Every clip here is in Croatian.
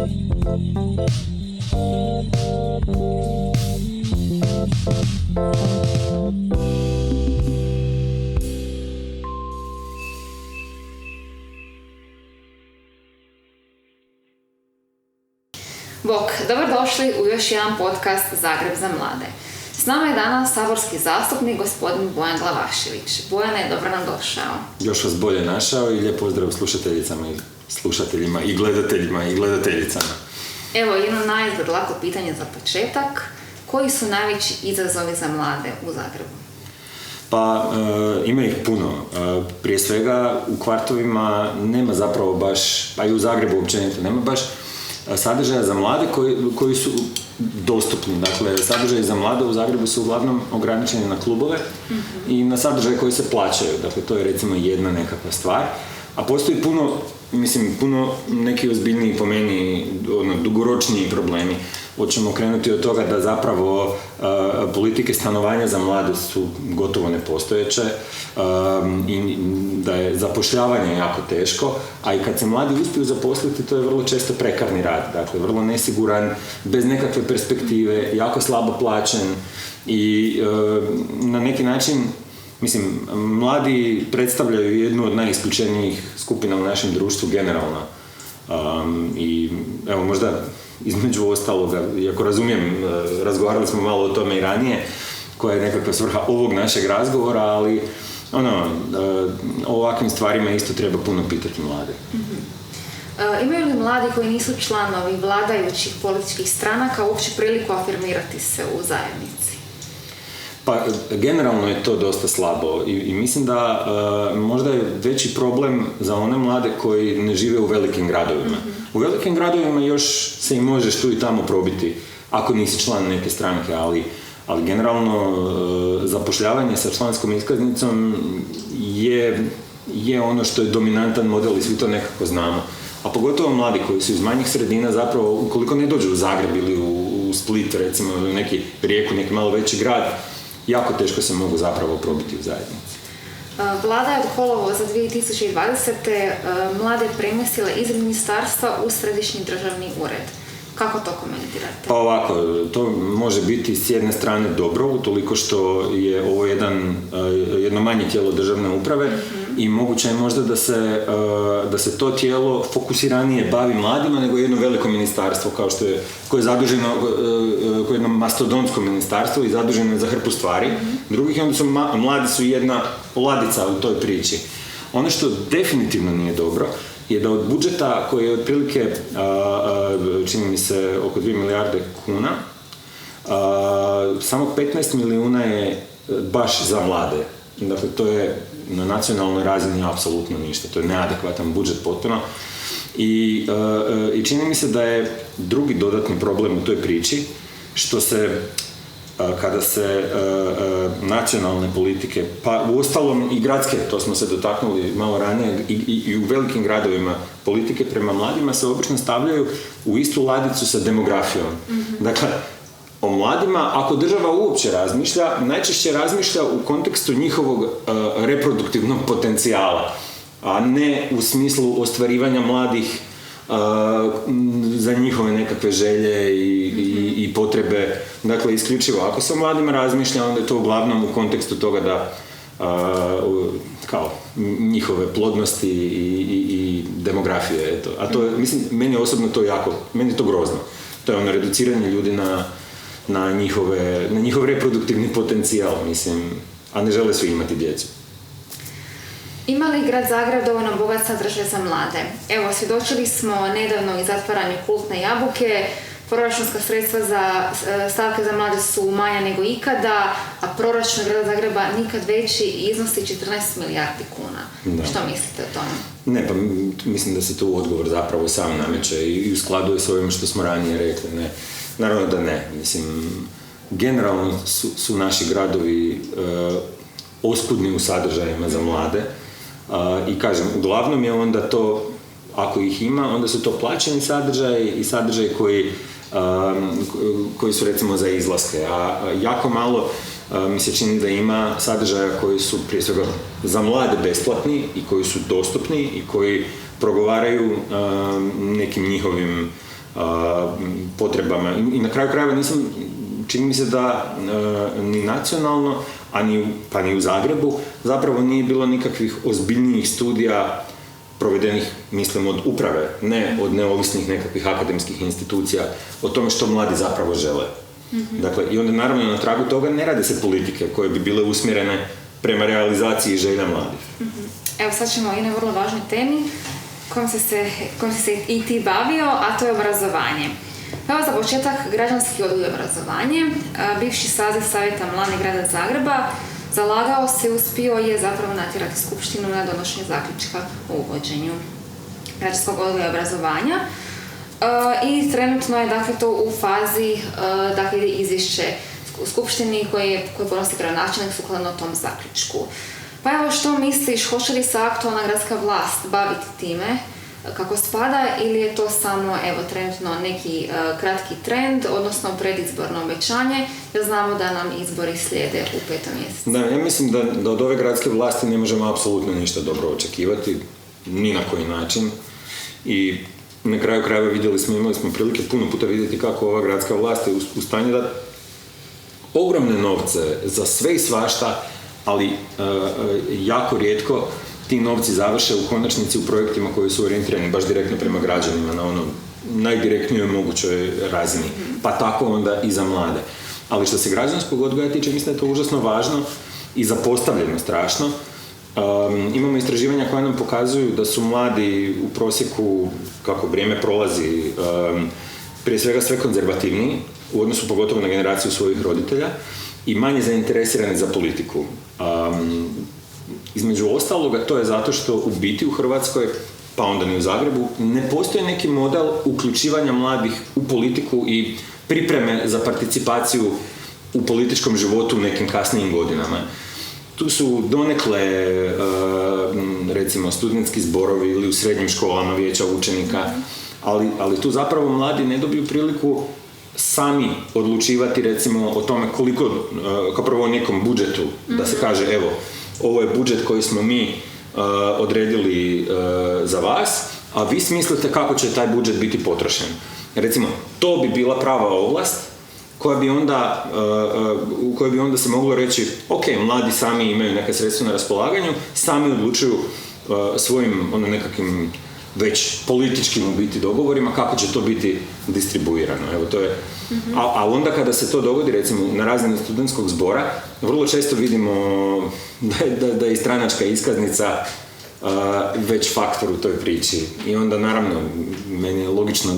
Bok, dobrodošli u još jedan podcast Zagreb za mlade. S nama je danas saborski zastupnik gospodin Bojan Glavašević. Bojane, dobro nam došao. Još vas bolje našao i lijep pozdrav slušateljima i gledateljicama. Evo, jedno naizgled lako pitanje za početak. Koji su najveći izazovi za mlade u Zagrebu? Pa, ima ih puno. Prije svega, u kvartovima nema zapravo baš, pa i u Zagrebu općenito, nema baš sadržaja za mlade koji su dostupni. Dakle, sadržaji za mlade u Zagrebu su uglavnom ograničeni na klubove i na sadržaje koji se plaćaju. Dakle, to je recimo jedna nekakva stvar. A postoji puno neki ozbiljniji po meni, dugoročniji problemi. Hoćemo krenuti od toga da zapravo politike stanovanja za mlade su gotovo nepostojeće i da je zapošljavanje jako teško, a i kad se mladi uspiju zaposliti, to je vrlo često prekarni rad, dakle vrlo nesiguran, bez nekakve perspektive, jako slabo plaćen i na neki način, mladi predstavljaju jednu od najisključenijih skupina u našem društvu generalno. I evo, možda između ostaloga, iako razumijem, razgovarali smo malo o tome i ranije, koja je nekakva svrha ovog našeg razgovora, ali o ovakvim stvarima isto treba puno pitati mlade. Imaju li mladi koji nisu članovi vladajućih političkih stranaka uopće priliku afirmirati se u zajednici? Pa, generalno je to dosta slabo i mislim da možda je veći problem za one mlade koji ne žive u velikim gradovima. U velikim gradovima još se i možeš tu i tamo probiti ako nisi član neke stranke, ali generalno zapošljavanje sa članskom iskaznicom je ono što je dominantan model i svi to nekako znamo. A pogotovo mladi koji su iz manjih sredina, zapravo ukoliko ne dođu u Zagreb ili u Split, recimo, ili neki Rijeku, neki malo veći grad, jako teško se mogu zapravo probiti u zajednici. Vlada je od kolovoza 2020. mlade premjestila iz ministarstva u Središnji državni ured. Kako to komentirate? Pa ovako, to može biti s jedne strane dobro, utoliko što je ovo jedno manje tijelo državne uprave i moguće je možda da se to tijelo fokusiranije bavi mladima nego jedno veliko ministarstvo koje je zaduženo, koje je jedno mastodontsko ministarstvo i zaduženo je za hrpu stvari. Drugih onda mladi su jedna ladica u toj priči. Ono što definitivno nije dobro je da od budžeta koji je otprilike, čini mi se, oko 2 milijarde kuna, samo 15 milijuna je baš za mlade. Dakle, to je na nacionalnoj razini apsolutno ništa. To je neadekvatan budžet potpuno. I čini mi se da je drugi dodatni problem u toj priči, što se kada se nacionalne politike, pa uostalom i gradske, to smo se dotaknuli malo ranije, i u velikim gradovima politike prema mladima se obično stavljaju u istu ladicu sa demografijom. Dakle, o mladima, ako država uopće razmišlja, najčešće razmišlja u kontekstu njihovog reproduktivnog potencijala, a ne u smislu ostvarivanja mladih za njihove nekakve želje i potrebe. Dakle, isključivo, ako se o mladima razmišlja, onda je to uglavnom u kontekstu toga da kao njihove plodnosti i demografije. Eto. A to je, meni osobno to meni je to grozno. To je reduciranje ljudi na njihov reproduktivni potencijal, a ne žele svi imati djecu. Ima li grad Zagreb dovoljno bogat sadržaj za mlade? Evo, svjedočili smo nedavno i zatvaranju Kultne jabuke, proračunska sredstva za stavke za mlade su manja nego ikada, a proračun grada Zagreba nikad veći i iznosi 14 milijardi kuna. Da. Što mislite o tome? Ne, pa mislim da se tu odgovor zapravo sam nameće i u skladu je s ovim što smo ranije rekli. Ne. Naravno da ne. Generalno su naši gradovi oskudni u sadržajima za mlade. I kažem, uglavnom je onda to, ako ih ima, onda su to plaćeni sadržaji i sadržaji koji su recimo za izlaske. A jako malo mi se čini da ima sadržaja koji su prije svega za mlade besplatni i koji su dostupni i koji progovaraju nekim njihovim potrebama. I na kraju krajeva čini mi se da ni nacionalno, pa ni u Zagrebu, zapravo nije bilo nikakvih ozbiljnijih studija provedenih, mislim, od uprave, ne od neovisnih nekakvih akademskih institucija, o tome što mladi zapravo žele. Dakle, i onda naravno na tragu toga ne rade se politike koje bi bile usmjerene prema realizaciji želja mladih. Evo sad ćemo o jednoj vrlo važnoj temi kojom si se i ti bavio, a to je obrazovanje. Evo za početak građanski odgoj i obrazovanje. Bivši saziv Savjeta mladih grada Zagreba zalagao se i uspio je zapravo natjerati skupštinu na donošenje zaključka o uvođenju građanskog odgoja i obrazovanja. I trenutno je dakle to u fazi dakle izvješće u skupštini koje podnosi gradonačelnik sukladno tom zaključku. Pa evo što misliš, hoće li se aktualna gradska vlast baviti time kako spada ili je to samo evo trenutno neki kratki trend, odnosno predizborno obećanje, jer znamo da nam izbori slijede u 5. mjesecu. Da, ja mislim da od ove gradske vlasti ne možemo apsolutno ništa dobro očekivati, ni na koji način. I na kraju krajeva imali smo prilike puno puta vidjeti kako ova gradska vlast je u stanju da ogromne novce za sve i svašta, ali jako rijetko ti novci završe u konačnici u projektima koji su orijentirani baš direktno prema građanima na ono najdirektnijoj mogućoj razini, pa tako onda i za mlade. Ali što se građanskog odgoja tiče, mislim da je to užasno važno i zapostavljeno strašno. Imamo istraživanja koja nam pokazuju da su mladi u prosjeku, kako vrijeme prolazi, prije svega sve konzervativniji, u odnosu pogotovo na generaciju svojih roditelja, i manje zainteresirani za politiku. Između ostaloga, to je zato što u biti u Hrvatskoj, pa onda ni u Zagrebu, ne postoji neki model uključivanja mladih u politiku i pripreme za participaciju u političkom životu u nekim kasnijim godinama. Tu su donekle, recimo, studentski zborovi ili u srednjim školama vijeća učenika, ali tu zapravo mladi ne dobiju priliku sami odlučivati, recimo, o tome koliko, kao prvo o nekom budžetu, da se kaže, evo, ovo je budžet koji smo mi odredili za vas, a vi smislite kako će taj budžet biti potrošen. Recimo, to bi bila prava ovlast u kojoj bi onda se moglo reći, ok, mladi sami imaju neka sredstva na raspolaganju, sami odlučuju svojim nekakvim već političkim u biti dogovorima kako će to biti distribuirano. Evo, to je, a onda kada se to dogodi, recimo, na razini studentskog zbora, vrlo često vidimo da je i stranačka iskaznica već faktor u toj priči. I onda, naravno, meni je logično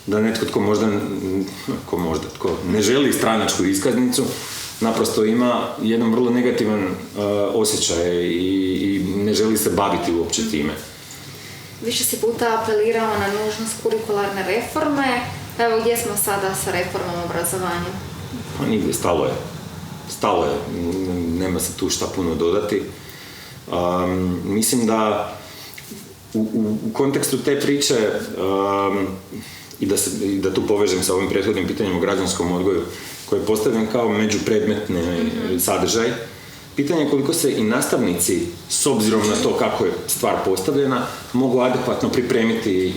da netko tko ne želi stranačku iskaznicu, naprosto ima jedan vrlo negativan osjećaj i ne želi se baviti uopće time. Više si puta apelirao na nužnost kurikularne reforme. Evo, gdje smo sada sa reformom obrazovanja? Pa nigdje, stalo je. Nema se tu šta puno dodati. Mislim da u kontekstu te priče i da tu povežem sa ovim prethodnim pitanjem o građanskom odgoju, koji je postavljen kao međupredmetni sadržaj, pitanje je koliko se i nastavnici, s obzirom na to kako je stvar postavljena, mogu adekvatno pripremiti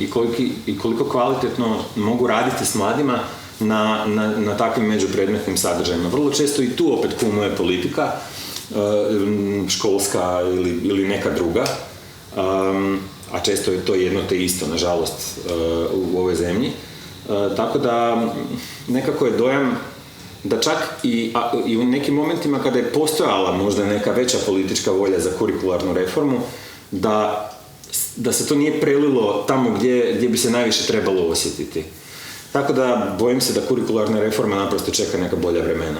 i koliko kvalitetno mogu raditi s mladima na takvim međupredmetnim sadržajima. Vrlo često i tu opet kumuje politika, školska ili neka druga, a često je to jedno te isto, nažalost, u ovoj zemlji. Tako da nekako je dojam da čak i u nekim momentima kada je postojala možda neka veća politička volja za kurikularnu reformu, da se to nije prelilo tamo gdje bi se najviše trebalo osjetiti. Tako da bojim se da kurikularna reforma naprosto čeka neka bolja vremena.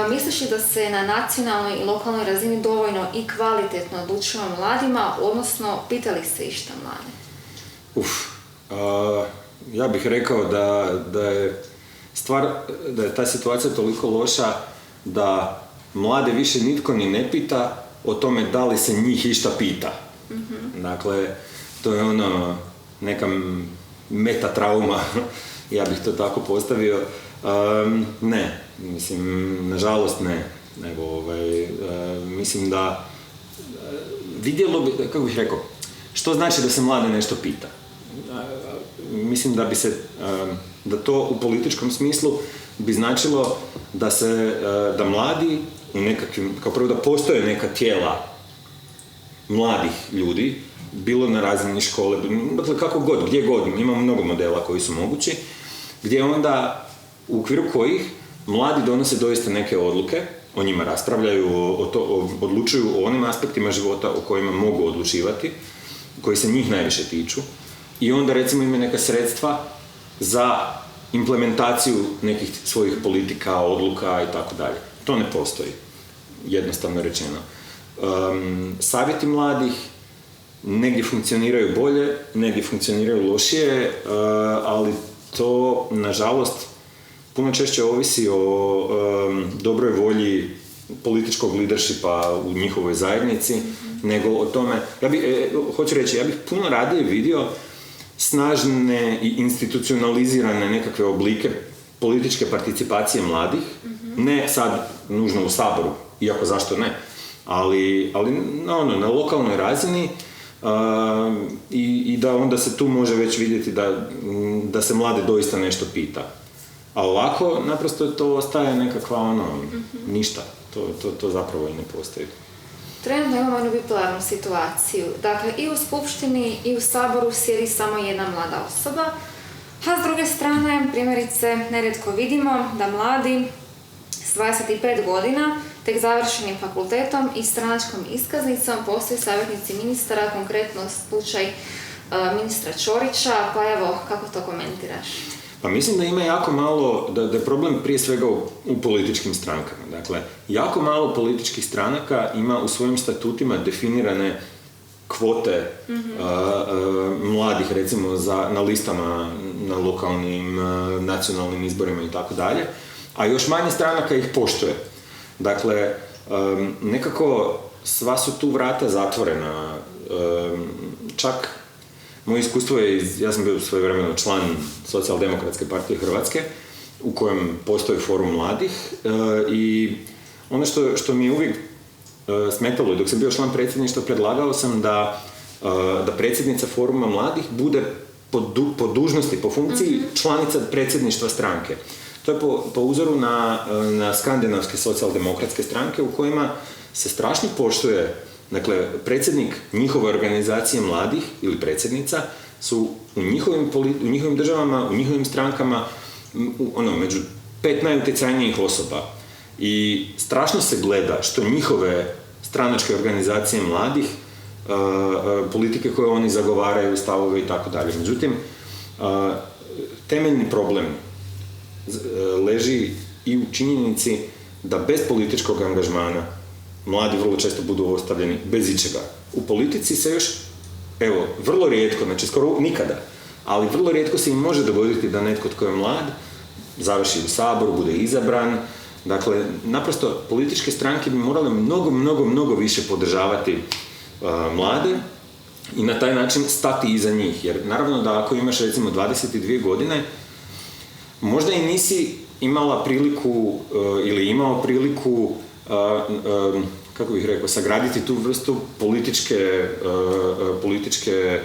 Misliš li da se na nacionalnoj i lokalnoj razini dovoljno i kvalitetno odlučuje o mladima, odnosno pitali se išta mlade? Ja bih rekao da je ta situacija toliko loša da mlade više nitko ni ne pita o tome da li se njih išta pita. Dakle, to je neka meta trauma, ja bih to tako postavio. Ne, mislim, nažalost ne. Nego, mislim da vidjelo bi, kako bih rekao, što znači da se mlade nešto pita? mislim da bi se, da to u političkom smislu bi značilo da mladi u nekakvim, kao prvo da postoje neka tijela mladih ljudi, bilo na razini škole, dakle kako god, gdje god, imamo mnogo modela koji su mogući, gdje onda u okviru kojih mladi donose doista neke odluke, o njima raspravljaju, odlučuju o onim aspektima života o kojima mogu odlučivati, koji se njih najviše tiču, i onda recimo imaju neka sredstva za implementaciju nekih svojih politika, odluka i tako dalje. To ne postoji, jednostavno rečeno. Savjeti mladih negdje funkcioniraju bolje, negdje funkcioniraju lošije, ali to, nažalost, puno češće ovisi o dobroj volji političkog leadershipa u njihovoj zajednici, nego o tome, hoću reći, ja bih puno radije vidio snažne i institucionalizirane nekakve oblike političke participacije mladih, ne sad nužno u Saboru, iako zašto ne, ali na lokalnoj razini, i da onda se tu može već vidjeti da se mlade doista nešto pita. A ovako, naprosto to ostaje nekakva ništa. To zapravo i ne postoji. Trenutno imamo jednu bipolarnu situaciju. Dakle, i u skupštini i u Saboru sjedi samo jedna mlada osoba, a s druge strane, primjerice, nerijetko vidimo da mladi s 25 godina, tek završenim fakultetom i stranačkom iskaznicom, postaju savjetnici ministara, konkretno slučaj ministra Ćorića, pa evo, kako to komentiraš? Pa mislim da ima jako malo, da je problem prije svega u političkim strankama. Dakle, jako malo političkih stranaka ima u svojim statutima definirane kvote mladih, recimo, na listama, na lokalnim, nacionalnim izborima i tako dalje, a još manje stranaka ih poštuje. Dakle, nekako sva su tu vrata zatvorena. Čak moje iskustvo je, ja sam bio svojevremeno član Socijaldemokratske partije Hrvatske, u kojem postoji forum mladih, i ono što mi je uvijek smetalo, dok sam bio član predsjedništva, predlagao sam da predsjednica foruma mladih bude po dužnosti, po funkciji članica predsjedništva stranke. To je po uzoru na skandinavske socijaldemokratske stranke, u kojima se strašno poštuje. Dakle, predsjednik njihove organizacije mladih ili predsjednica su u njihovim državama, u njihovim strankama među 5 najutjecajnijih osoba. I strašno se gleda što njihove stranačke organizacije mladih, politike koje oni zagovaraju, stavove i tako dalje. Međutim, temeljni problem leži i u činjenici da bez političkog angažmana mladi vrlo često budu ostavljeni bez ičega. U politici se još, vrlo rijetko, znači skoro nikada, ali vrlo rijetko se im može dogoditi da netko tko je mlad završi u Saboru, bude izabran. Dakle, naprosto političke stranke bi morale mnogo više podržavati mlade i na taj način stati iza njih. Jer naravno da ako imaš recimo 22 godine, možda i nisi imala priliku ili imao priliku, kako bih rekao, sagraditi tu vrstu političke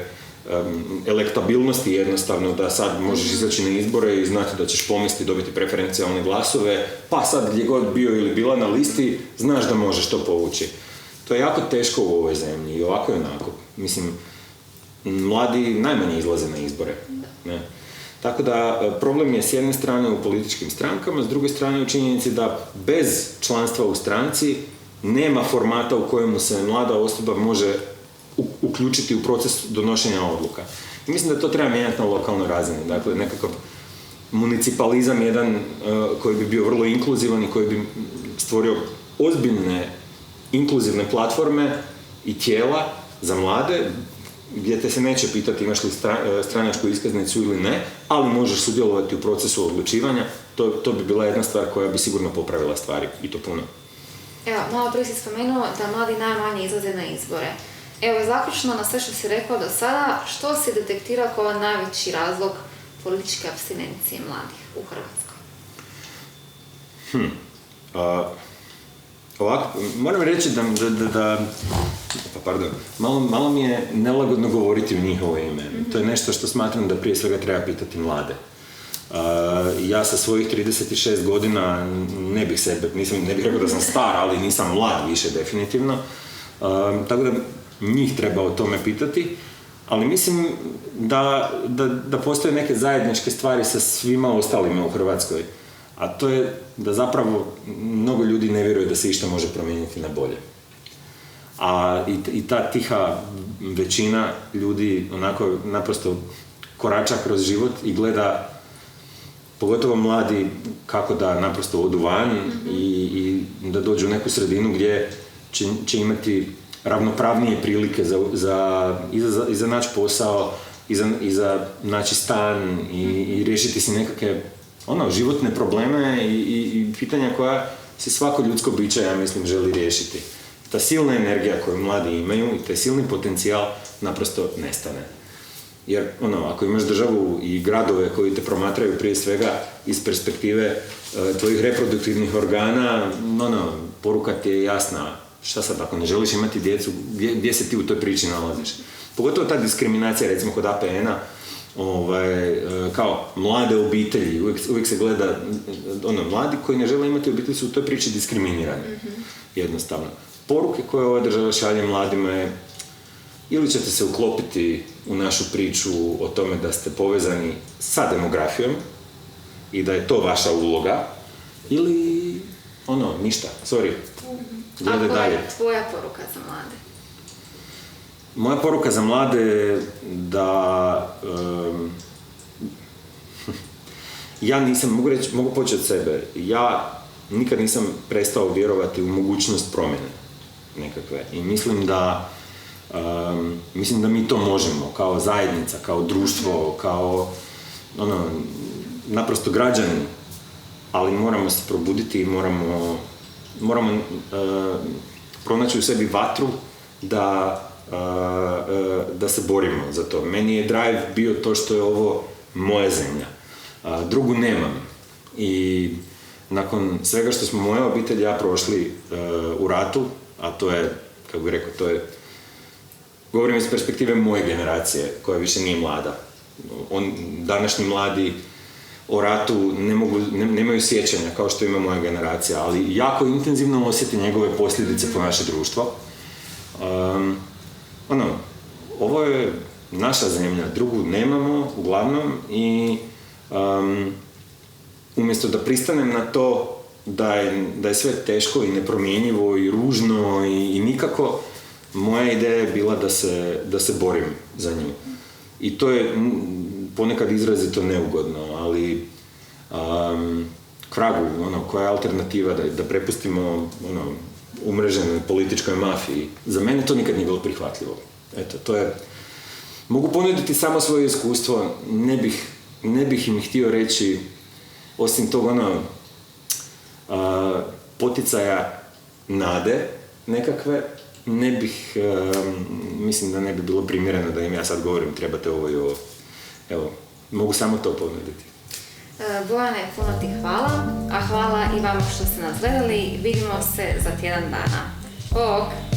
elektabilnosti, jednostavno, da sad možeš izaći na izbore i znati da ćeš pomesti, dobiti preferencijalne glasove, pa sad gdje god bio ili bila na listi, znaš da možeš to povući. To je jako teško u ovoj zemlji, i ovako i onako. Mislim, mladi najmanje izlaze na izbore. Ne? Tako da problem je s jedne strane u političkim strankama, s druge strane u činjenici da bez članstva u stranci nema formata u kojemu se mlada osoba može uključiti u proces donošenja odluka. I mislim da to treba mijenjati na lokalnoj razini. Dakle, nekakav municipalizam jedan koji bi bio vrlo inkluzivan i koji bi stvorio ozbiljne inkluzivne platforme i tijela za mlade, gdje te se neće pitati imaš li stranačku iskaznicu ili ne, ali možeš sudjelovati u procesu odlučivanja. To bi bila jedna stvar koja bi sigurno popravila stvari, i to puno. Evo, malo prije si spomenuo da mladi najmanje izlaze na izbore. Evo, zaključno na sve što si rekao do sada, što si detektirao kao najveći razlog političke apstinencije mladih u Hrvatskoj? Ovako, moram reći da malo mi je nelagodno govoriti u njihovo ime. To je nešto što smatram da prije svega treba pitati mlade. Ja sa svojih 36 godina ne bih rekao da sam star, ali nisam mlad više definitivno. Tako da njih treba o tome pitati, ali mislim da postoje neke zajedničke stvari sa svima ostalima u Hrvatskoj. A to je da zapravo mnogo ljudi ne vjeruje da se išta može promijeniti na bolje. A i ta tiha većina ljudi onako naprosto korača kroz život i gleda, pogotovo mladi, kako da naprosto odu van i da dođu u neku sredinu gdje će imati ravnopravnije prilike i za naći posao, i za naći stan i riješiti si nekakve životne probleme i pitanja koja se svako ljudsko biće, ja mislim, želi riješiti. Ta silna energija koju mladi imaju i taj silni potencijal naprosto nestane. Jer, ako imaš državu i gradove koji te promatraju prije svega iz perspektive tvojih reproduktivnih organa, poruka ti je jasna. Šta sad, ako ne želiš imati djecu, gdje se ti u toj priči nalaziš? Pogotovo ta diskriminacija, recimo kod APN-a, kao mlade obitelji, uvijek se gleda, mladi koji ne žele imati obitelj su u toj priči diskriminirani. Jednostavno. Poruke koje ova država šalje mladima je: ili ćete se uklopiti u našu priču o tome da ste povezani sa demografijom i da je to vaša uloga, ili ništa, sorry. A koja je tvoja poruka za mlade? Moja poruka za mlade je da ja nisam, mogu početi od sebe, ja nikad nisam prestao vjerovati u mogućnost promjene nekakve i mislim da mi to možemo kao zajednica, kao društvo, kao naprosto građani, ali moramo se probuditi i moramo pronaći u sebi vatru da se borimo za to. Meni je drive bio to što je ovo moja zemlja. Drugu nemam. I nakon svega što smo moja obitelj i ja prošli u ratu, a to je, kako bih rekao, govorim iz perspektive moje generacije, koja više nije mlada. Današnji mladi o ratu nemaju sjećanja kao što ima moja generacija, ali jako intenzivno osjeti njegove posljedice po naše društvo. Ovo je naša zemlja, drugu nemamo uglavnom i umjesto da pristanem na to da je sve teško i nepromjenjivo i ružno i nikako, moja ideja je bila da se borim za nju. I to je ponekad izrazito neugodno, ali kragu, koja je alternativa da prepustimo umreženoj političkoj mafiji. Za mene to nikad nije bilo prihvatljivo. Eto, to je... Mogu ponuditi samo svoje iskustvo, ne bih im htio reći, osim tog poticaja nade nekakve, mislim da ne bi bilo primjereno da im ja sad govorim trebate ovo i ovo. Evo, mogu samo to ponuditi. Bojane, puno ti hvala, a hvala i vama što ste nas gledali. Vidimo se za tjedan dana. Bok!